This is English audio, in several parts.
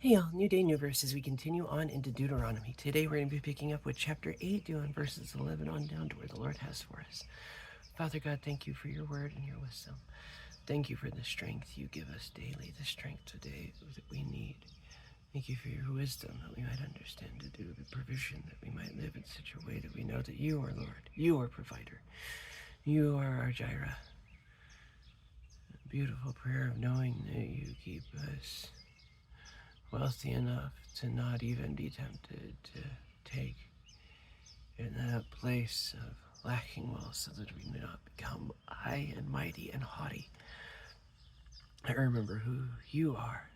Hey y'all, new day, new verse as we continue on into Deuteronomy. Today we're going to be picking up with chapter 8, doing verses 11 on down to where the Lord has for us. Father God, thank you for your word and your wisdom. Thank you for the strength you give us daily, the strength today that we need. Thank you for your wisdom that we might understand to do the provision, that we might live in such a way that we know that you are Lord, you are provider, you are our Jireh. A beautiful prayer of knowing that you keep us wealthy enough to not even be tempted to take in that place of lacking wealth, so that we may not become high and mighty and haughty. I remember who you are,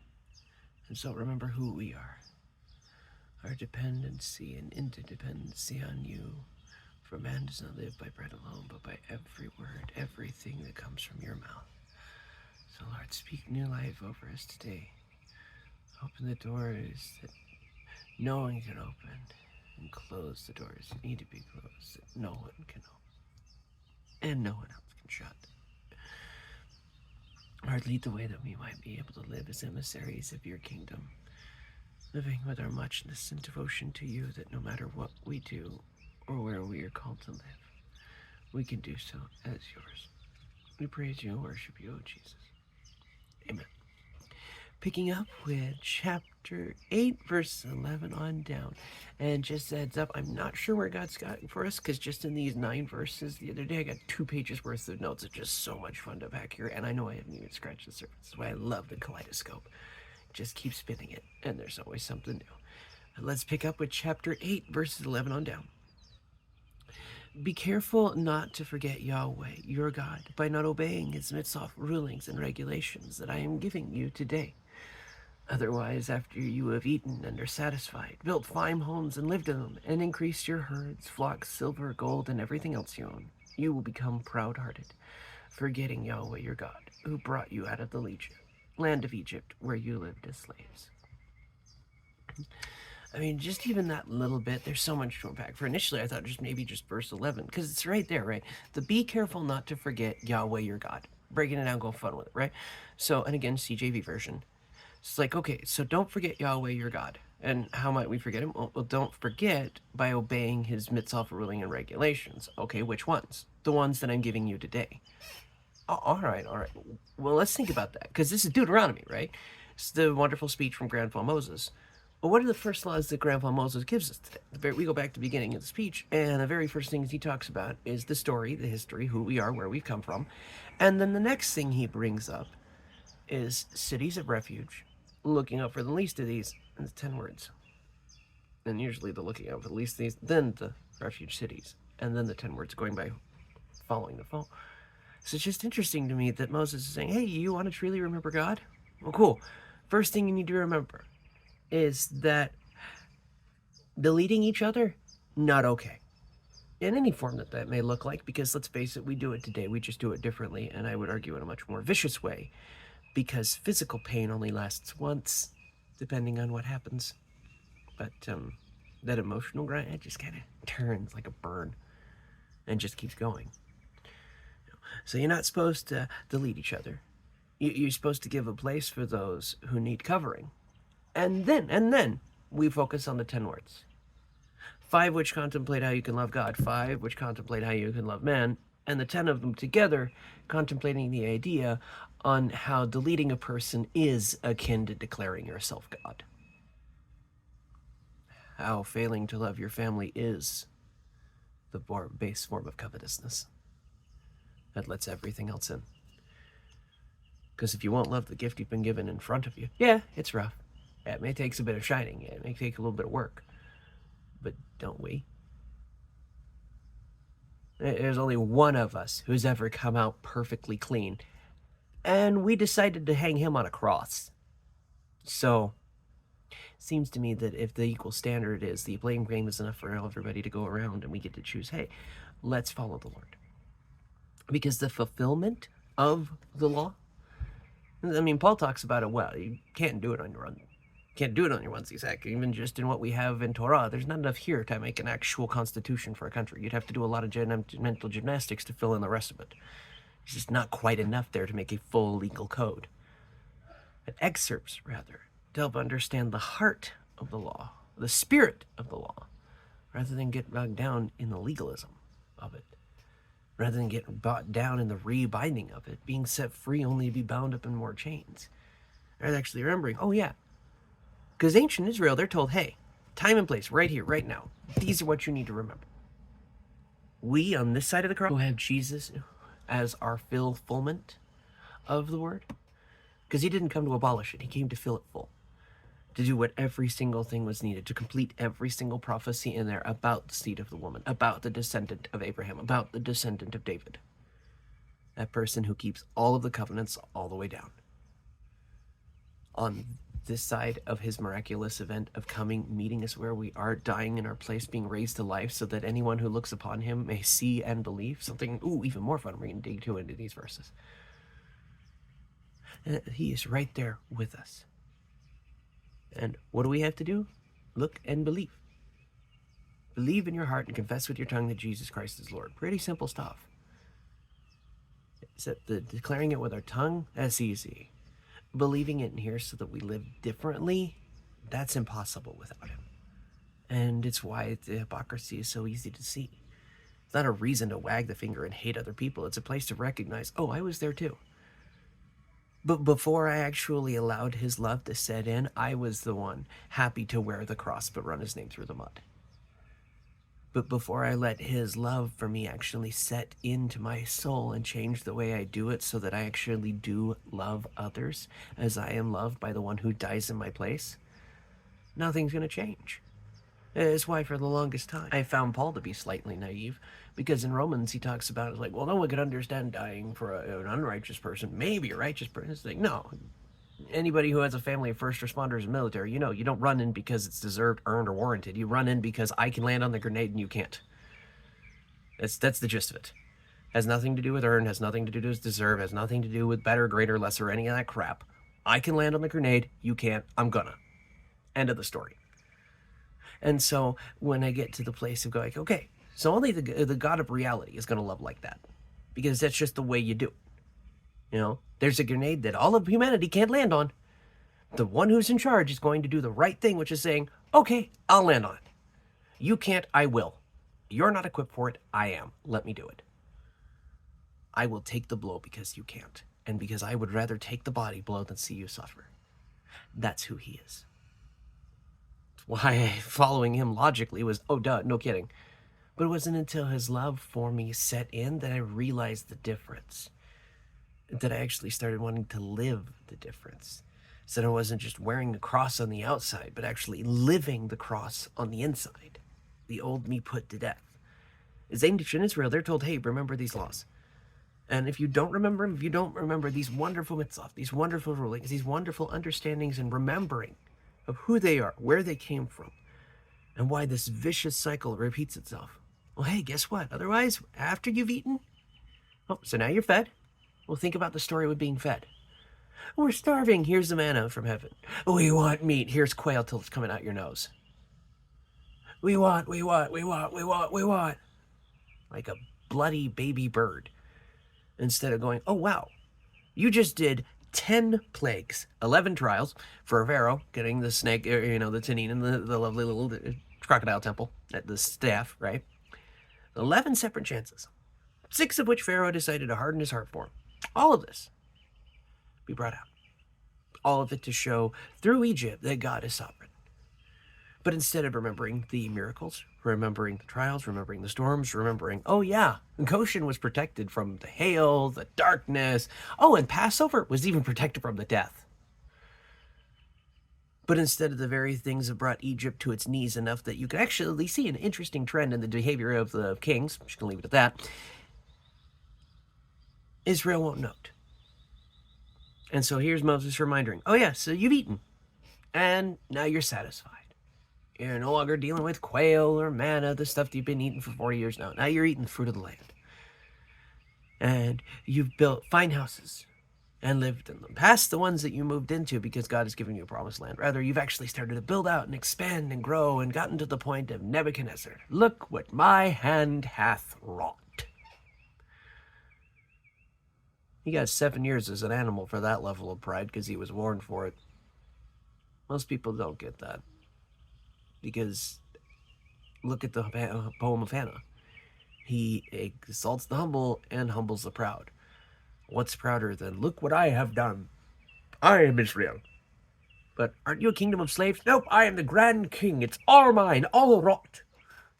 and so remember who we are. Our dependency and interdependency on you. For man does not live by bread alone, but by every word, everything that comes from your mouth. So Lord, speak new life over us today. Open the doors that no one can open, and close the doors that need to be closed that no one can open, and no one else can shut. Lord, lead the way that we might be able to live as emissaries of your kingdom, living with our muchness and devotion to you, that no matter what we do or where we are called to live, we can do so as yours. We praise you and worship you, O Jesus. Amen. Picking up with chapter 8, verse 11 on down. And just a heads up, I'm not sure where God's got for us, because just in these 9 verses the other day, I got 2 pages worth of notes. It's just so much fun to pack here, and I know I haven't even scratched the surface. That's why I love the kaleidoscope. Just keep spinning it, and there's always something new. And let's pick up with chapter 8, verses 11 on down. Be careful not to forget Yahweh, your God, by not obeying his mitzvah rulings and regulations that I am giving you today. Otherwise, after you have eaten and are satisfied, built fine homes and lived in them, and increased your herds, flocks, silver, gold, and everything else you own, you will become proud-hearted, forgetting Yahweh your God, who brought you out of the land of Egypt, where you lived as slaves. I mean, just even that little bit, there's so much to unpack. For initially, I thought maybe just verse 11, because it's right there, right? The be careful not to forget Yahweh your God. Breaking it down, going fun with it, right? So, and again, CJV version. It's like, okay, so don't forget Yahweh your God. And how might we forget him? Well, don't forget by obeying his mitzvah ruling and regulations. Okay, which ones? The ones that I'm giving you today. Oh, all right. Well, let's think about that, because this is Deuteronomy, right? It's the wonderful speech from Grandpa Moses. Well, what are the first laws that Grandpa Moses gives us today? We go back to the beginning of the speech, and the very first things he talks about is the story, the history, who we are, where we've come from. And then the next thing he brings up is cities of refuge, looking out for the least of these, and the 10 words. And usually the looking out for the least of these, then the refuge cities, and then the 10 words going by following the fall. So it's just interesting to me that Moses is saying, hey, you want to truly remember God? Well, cool. First thing you need to remember is that deleting each other, not okay. In any form that may look like, because let's face it, we do it today. We just do it differently, and I would argue in a much more vicious way, because physical pain only lasts once, depending on what happens. But that emotional grind, it just kind of turns like a burn and just keeps going. So you're not supposed to delete each other. You're supposed to give a place for those who need covering. And then we focus on the 10 words. 5 which contemplate how you can love God, 5 which contemplate how you can love man, and the 10 of them together contemplating the idea on how deleting a person is akin to declaring yourself God. How failing to love your family is the base form of covetousness that lets everything else in. Because if you won't love the gift you've been given in front of you, yeah, it's rough. It may take a bit of shining. It may take a little bit of work. But don't we? There's only one of us who's ever come out perfectly clean. And we decided to hang him on a cross. So, it seems to me that if the equal standard is the blame game is enough for everybody to go around and we get to choose, hey, let's follow the Lord. Because the fulfillment of the law, I mean, Paul talks about it well. You can't do it on your own. Can't do it on your onesie sack. Even just in what we have in Torah, there's not enough here to make an actual constitution for a country. You'd have to do a lot of mental gymnastics to fill in the rest of it. It's just not quite enough there to make a full legal code. Excerpts, rather, to help understand the heart of the law, the spirit of the law, rather than get bogged down in the legalism of it, rather than get bogged down in the re-binding of it, being set free only to be bound up in more chains. Rather actually remembering, oh yeah, because ancient Israel, they're told, hey, time and place, right here, right now, these are what you need to remember. We, on this side of the cross, who have Jesus as our fulfillment of the word, because he didn't come to abolish it, he came to fill it full, to do what every single thing was needed, to complete every single prophecy in there about the seed of the woman, about the descendant of Abraham, about the descendant of David, that person who keeps all of the covenants all the way down. On this side of his miraculous event of coming, meeting us where we are, dying in our place, being raised to life, so that anyone who looks upon him may see and believe. Something, even more fun. We're going to dig into these verses. And he is right there with us. And what do we have to do? Look and believe. Believe in your heart and confess with your tongue that Jesus Christ is Lord. Pretty simple stuff. Except the declaring it with our tongue, that's easy. Believing it in here so that we live differently, that's impossible without him. And it's why the hypocrisy is so easy to see. It's not a reason to wag the finger and hate other people. It's a place to recognize, oh, I was there too. But before I actually allowed his love to set in, I was the one happy to wear the cross but run his name through the mud. But before I let his love for me actually set into my soul and change the way I do it so that I actually do love others as I am loved by the one who dies in my place, nothing's going to change. It's why for the longest time I found Paul to be slightly naive, because in Romans he talks about it like, well, no one could understand dying for an unrighteous person, maybe a righteous person. It's like, no. Anybody who has a family of first responders and military, you don't run in because it's deserved, earned, or warranted. You run in because I can land on the grenade and you can't. That's the gist of it. Has nothing to do with earn, has nothing to do with deserve, has nothing to do with better, greater, lesser, any of that crap. I can land on the grenade, you can't, I'm gonna. End of the story. And so when I get to the place of going, okay, so only the God of reality is gonna love like that, because that's just the way you do it. There's a grenade that all of humanity can't land on. The one who's in charge is going to do the right thing, which is saying, okay, I'll land on it. You can't, I will. You're not equipped for it, I am. Let me do it. I will take the blow because you can't, and because I would rather take the body blow than see you suffer. That's who he is. That's why following him logically was, oh duh, no kidding. But it wasn't until his love for me set in that I realized the difference. That I actually started wanting to live the difference. So that I wasn't just wearing the cross on the outside, but actually living the cross on the inside. The old me put to death. As ancient Israel, they're told, hey, remember these laws. And if you don't remember them, if you don't remember these wonderful mitzvot, these wonderful rulings, these wonderful understandings and remembering of who they are, where they came from, and why this vicious cycle repeats itself. Well, hey, guess what? Otherwise, after you've eaten, so now you're fed. Well, think about the story with being fed. We're starving. Here's the manna from heaven. We want meat. Here's quail till it's coming out your nose. We want. Like a bloody baby bird. Instead of going, oh, wow, you just did 10 plagues, 11 trials for Pharaoh, getting the snake, the Tanin and the lovely little crocodile temple at the staff, right? 11 separate chances. 6 of which Pharaoh decided to harden his heart for. All of this be brought out. All of it to show through Egypt that God is sovereign. But instead of remembering the miracles, remembering the trials, remembering the storms, remembering, oh yeah, Goshen was protected from the hail, the darkness. Oh, and Passover was even protected from the death. But instead of the very things that brought Egypt to its knees enough that you could actually see an interesting trend in the behavior of the kings, I'm just going to leave it at that, Israel won't note. And so here's Moses reminding, oh yeah, so you've eaten, and now you're satisfied. You're no longer dealing with quail or manna, the stuff that you've been eating for 40 years now. Now you're eating the fruit of the land. And you've built fine houses and lived in them, past the ones that you moved into because God has given you a promised land. Rather, you've actually started to build out and expand and grow and gotten to the point of Nebuchadnezzar. Look what my hand hath wrought. He got 7 years as an animal for that level of pride because he was warned for it. Most people don't get that because look at the poem of Hannah. He exalts the humble and humbles the proud. What's prouder than, look what I have done? I am Israel. But aren't you a kingdom of slaves? Nope, I am the grand king. It's all mine, all wrought.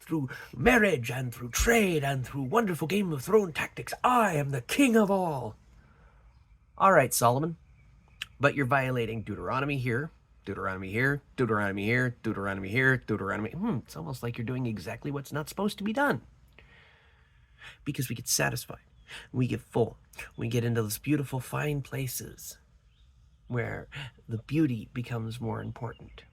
Through marriage and through trade and through wonderful Game of Thrones tactics, I am the king of all. All right, Solomon, but you're violating Deuteronomy here, Deuteronomy here, Deuteronomy here, Deuteronomy here, Deuteronomy. It's almost like you're doing exactly what's not supposed to be done. Because we get satisfied, we get full, we get into those beautiful, fine places where the beauty becomes more important,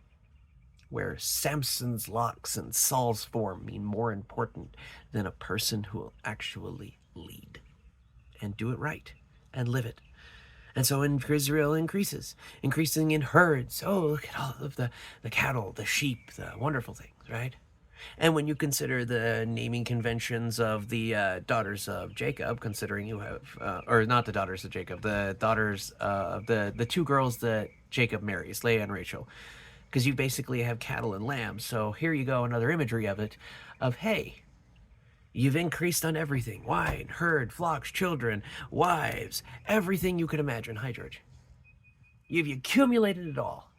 where Samson's locks and Saul's form mean more important than a person who will actually lead and do it right and live it. And so Israel increases, increasing in herds. Oh, look at all of the cattle, the sheep, the wonderful things, right? And when you consider the naming conventions of the daughters of Jacob, considering you have, or not the daughters of Jacob, the daughters of the two girls that Jacob marries, Leah and Rachel, because you basically have cattle and lambs. So here you go, another imagery of it, of hey, you've increased on everything: wine, herd, flocks, children, wives, everything you could imagine. Hi, George. You've accumulated it all.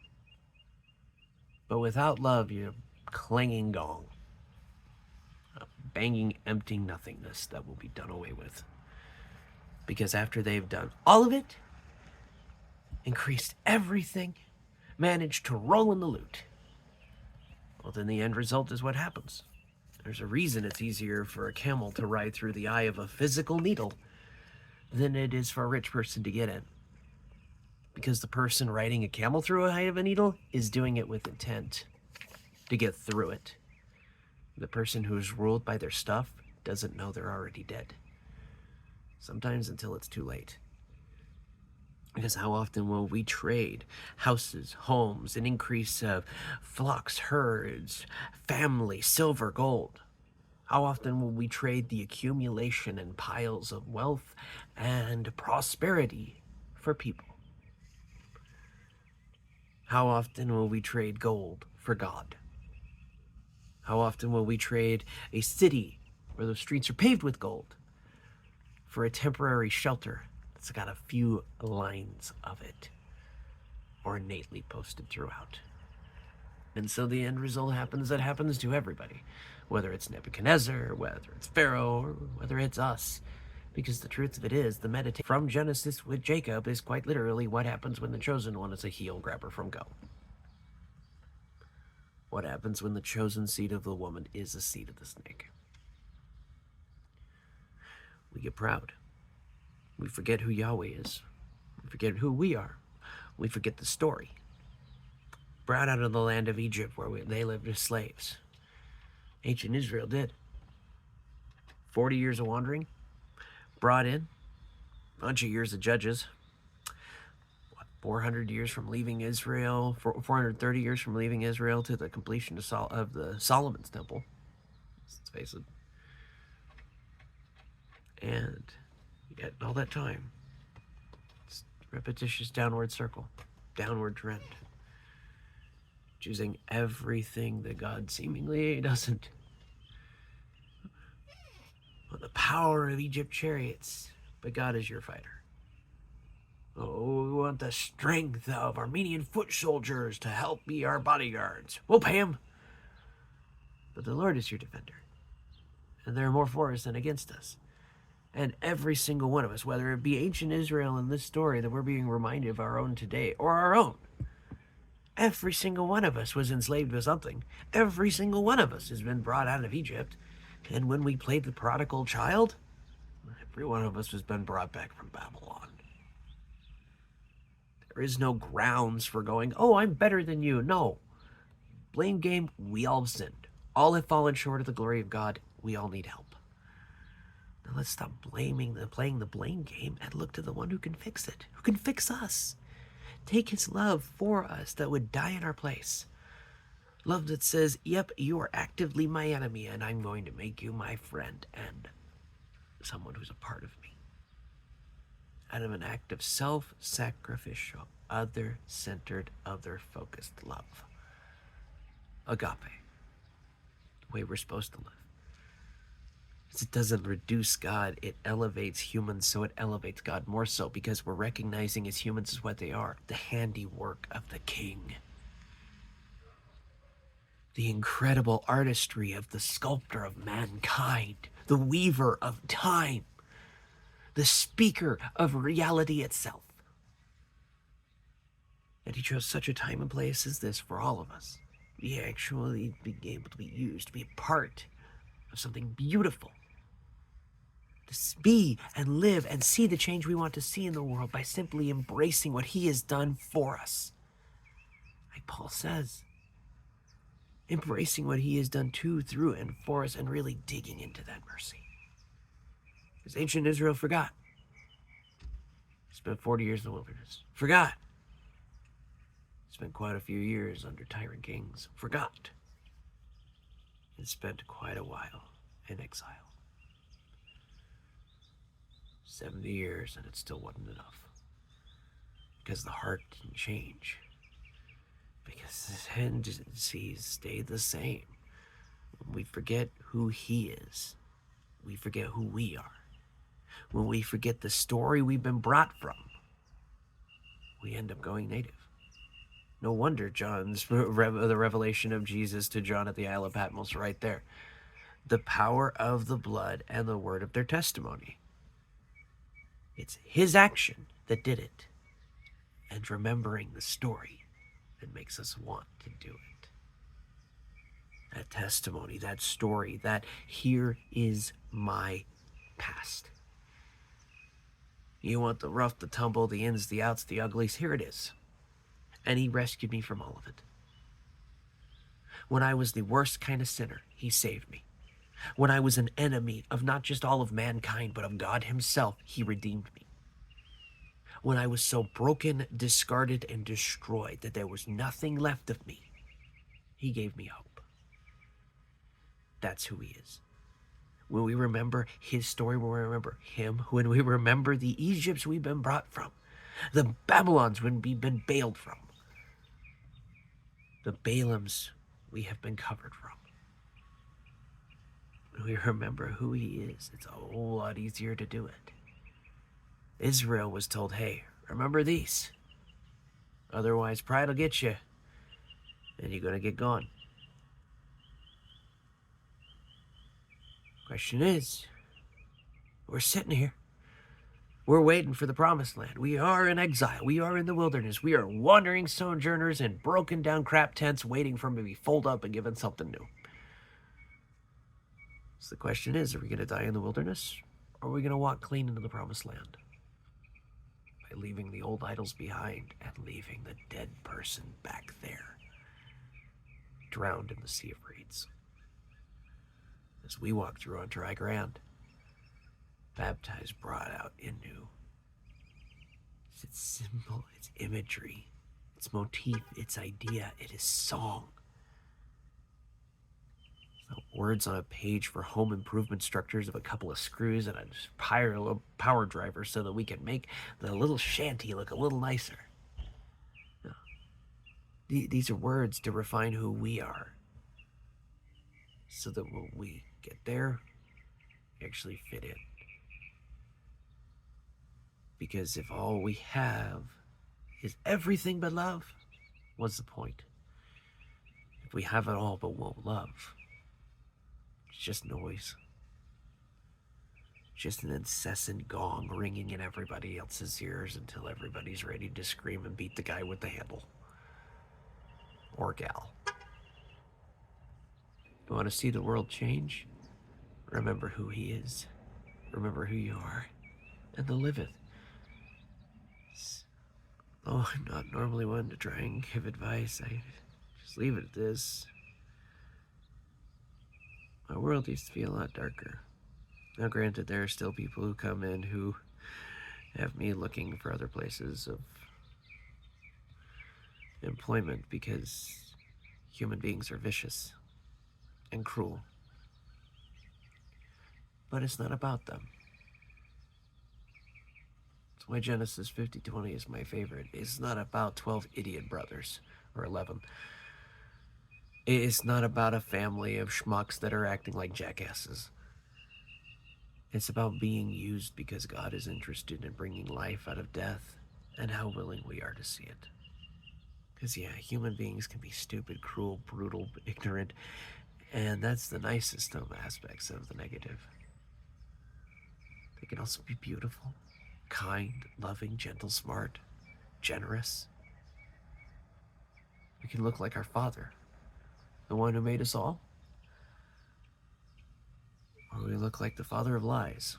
But without love, you're clanging gong. A banging, empty nothingness that will be done away with. Because after they've done all of it, increased everything, managed to roll in the loot, well, then the end result is what happens. There's a reason it's easier for a camel to ride through the eye of a physical needle than it is for a rich person to get in. Because the person riding a camel through the eye of a needle is doing it with intent to get through it. The person who's ruled by their stuff doesn't know they're already dead. Sometimes until it's too late. Because how often will we trade houses, homes, an increase of flocks, herds, family, silver, gold? How often will we trade the accumulation and piles of wealth and prosperity for people? How often will we trade gold for God? How often will we trade a city where the streets are paved with gold for a temporary shelter that's got a few lines of it ornately posted throughout? And so the end result happens that happens to everybody, whether it's Nebuchadnezzar, whether it's Pharaoh, or whether it's us. Because the truth of it is, the meditation from Genesis with Jacob is quite literally what happens when the chosen one is a heel grabber from Go. What happens when the chosen seed of the woman is the seed of the snake? We get proud. We forget who Yahweh is. We forget who we are. We forget the story. Brought out of the land of Egypt where they lived as slaves. Ancient Israel did. 40 years of wandering. Brought in. Bunch of years of judges. 400 years from leaving Israel, 430 years from leaving Israel to the completion of the Solomon's temple. Let's face it. And yet all that time, it's repetitious downward circle, downward trend. Choosing everything that God seemingly doesn't. Well, the power of Egypt chariots, but God is your fighter. Oh, we want the strength of Armenian foot soldiers to help be our bodyguards. We'll pay them. But the Lord is your defender. And there are more for us than against us. And every single one of us, whether it be ancient Israel in this story that we're being reminded of our own today, or our own, every single one of us was enslaved with something. Every single one of us has been brought out of Egypt. And when we played the prodigal child, every one of us has been brought back from Babylon. There is no grounds for going, oh, I'm better than you. No. Blame game, we all sinned. All have fallen short of the glory of God. We all need help. Now let's stop playing the blame game and look to the one who can fix it, who can fix us. Take his love for us that would die in our place. Love that says, yep, you are actively my enemy and I'm going to make you my friend and someone who's a part of me. Out of an act of self-sacrificial other-centered, other-focused love. Agape, the way we're supposed to live. It doesn't reduce God, it elevates humans, so it elevates God more so, because we're recognizing as humans as what they are, the handiwork of the King. The incredible artistry of the sculptor of mankind, the weaver of time, the speaker of reality itself. And he chose such a time and place as this for all of us. We actually be able to be used, to be a part of something beautiful. To be and live and see the change we want to see in the world by simply embracing what he has done for us. Like Paul says, embracing what he has done to, through, and for us, and really digging into that mercy. Because ancient Israel forgot. Spent 40 years in the wilderness. Forgot. Spent quite a few years under tyrant kings. Forgot. And spent quite a while in exile. 70 years, and it still wasn't enough. Because the heart didn't change. Because the tendencies stay the same. When we forget who he is, we forget who we are. When we forget the story we've been brought from, we end up going native. No wonder the revelation of Jesus to John at the Isle of Patmos right there. The power of the blood and the word of their testimony. It's his action that did it. And remembering the story that makes us want to do it. That testimony, that story, that here is my past. You want the rough, the tumble, the ins, the outs, the uglies? Here it is. And he rescued me from all of it. When I was the worst kind of sinner, he saved me. When I was an enemy of not just all of mankind, but of God himself, he redeemed me. When I was so broken, discarded, and destroyed that there was nothing left of me, he gave me hope. That's who he is. When we remember his story, when we remember him, when we remember the Egypts we've been brought from, the Babylons when we've been bailed from, the Balaams we have been covered from, when we remember who he is, it's a whole lot easier to do it. Israel was told, hey, remember these. Otherwise, pride will get you, and you're going to get gone. Question is, we're sitting here. We're waiting for the promised land. We are in exile. We are in the wilderness. We are wandering sojourners in broken down crap tents waiting for them to be folded up and given something new. So the question is, are we going to die in the wilderness, or are we going to walk clean into the promised land? By leaving the old idols behind and leaving the dead person back there, drowned in the sea of reeds. As we walk through on dry ground, baptized, brought out anew. It's symbol, it's imagery, it's motif, it's idea, it is song. It's not words on a page for home improvement structures of a couple of screws and a power driver so that we can make the little shanty look a little nicer. No. These are words to refine who we are, so that when we get there, we actually fit in. Because if all we have is everything but love, what's the point? If we have it all but won't love, it's just noise. Just an incessant gong ringing in everybody else's ears until everybody's ready to scream and beat the guy with the handle. Or gal. You want to see the world change? Remember who he is. Remember who you are. And the liveth. Oh, I'm not normally one to try and give advice. I just leave it at this. My world used to be a lot darker. Now granted, there are still people who come in who have me looking for other places of employment because human beings are vicious and cruel. But it's not about them. It's why Genesis 50:20 is my favorite. It's not about 12 idiot brothers, or 11. It's not about a family of schmucks that are acting like jackasses. It's about being used because God is interested in bringing life out of death, and how willing we are to see it. Because, yeah, human beings can be stupid, cruel, brutal, ignorant, and that's the nicest of aspects of the negative. They can also be beautiful, kind, loving, gentle, smart, generous. We can look like our Father, the one who made us all. Or we look like the father of lies.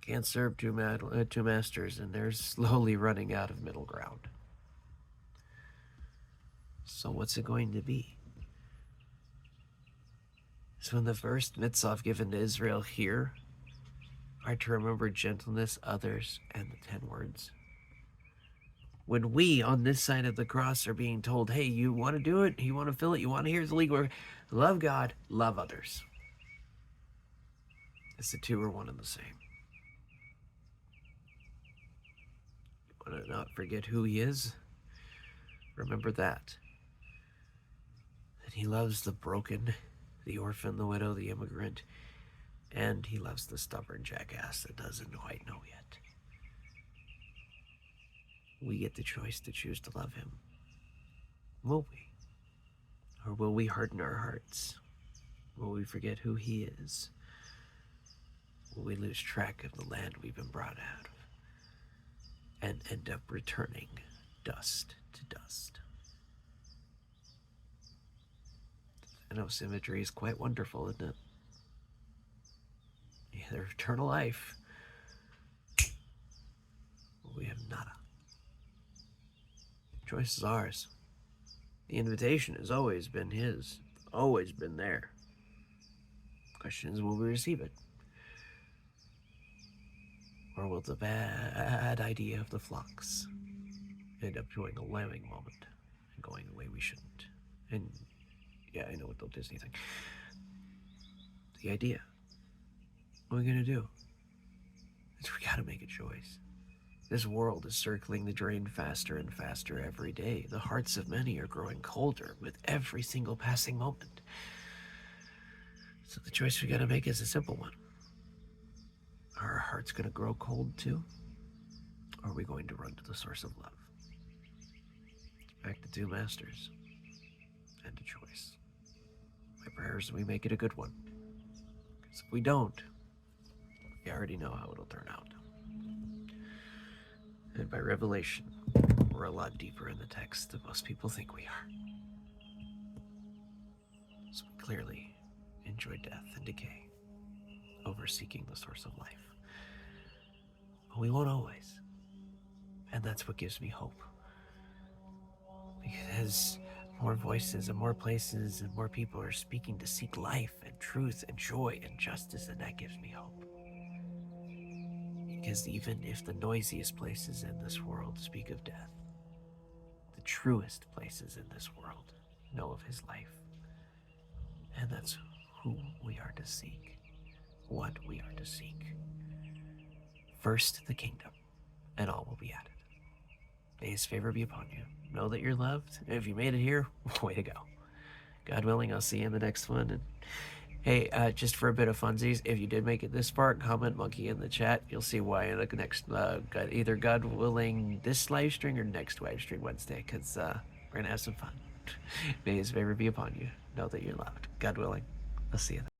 Can't serve two masters, and they're slowly running out of middle ground. So what's it going to be? So when the first mitzvah given to Israel here are to remember gentleness, others, and the 10 words. When we on this side of the cross are being told, hey, you want to do it? You want to feel it? You want to hear the legal word? Love God, love others. It's the two are one and the same. You want to not forget who he is? Remember that. That he loves the broken, the orphan, the widow, the immigrant, and he loves the stubborn jackass that doesn't quite know yet. We get the choice to choose to love him. Will we? Or will we harden our hearts? Will we forget who he is? Will we lose track of the land we've been brought out of and end up returning dust to dust? I know symmetry is quite wonderful, isn't it? Either eternal life, or we have nada. The choice is ours. The invitation has always been his, always been there. The question is, will we receive it? Or will the bad idea of the flocks end up doing a lambing moment and going the way we shouldn't? And yeah, I know what the Disney thing. The idea. What are we gonna do? Is we gotta make a choice. This world is circling the drain faster and faster every day. The hearts of many are growing colder with every single passing moment. So the choice we gotta make is a simple one. Are our hearts gonna grow cold too? Or are we going to run to the source of love? Back to two masters and a choice. My prayer is we make it a good one. Because if we don't, we already know how it'll turn out. And by revelation, we're a lot deeper in the text than most people think we are. So we clearly enjoy death and decay over seeking the source of life. But we won't always. And that's what gives me hope. Because more voices and more places and more people are speaking to seek life and truth and joy and justice, and that gives me hope. Because even if the noisiest places in this world speak of death, the truest places in this world know of his life. And that's who we are to seek, what we are to seek. First the kingdom, and all will be added. May his favor be upon you. Know that you're loved. If you made it here, way to go. God willing, I'll see you in the next one. And hey, just for a bit of funsies, if you did make it this far, comment monkey in the chat. You'll see why in the next, either God willing, this live stream or next live stream Wednesday, because we're going to have some fun. May his favor be upon you. Know that you're loved. God willing, I'll see you then.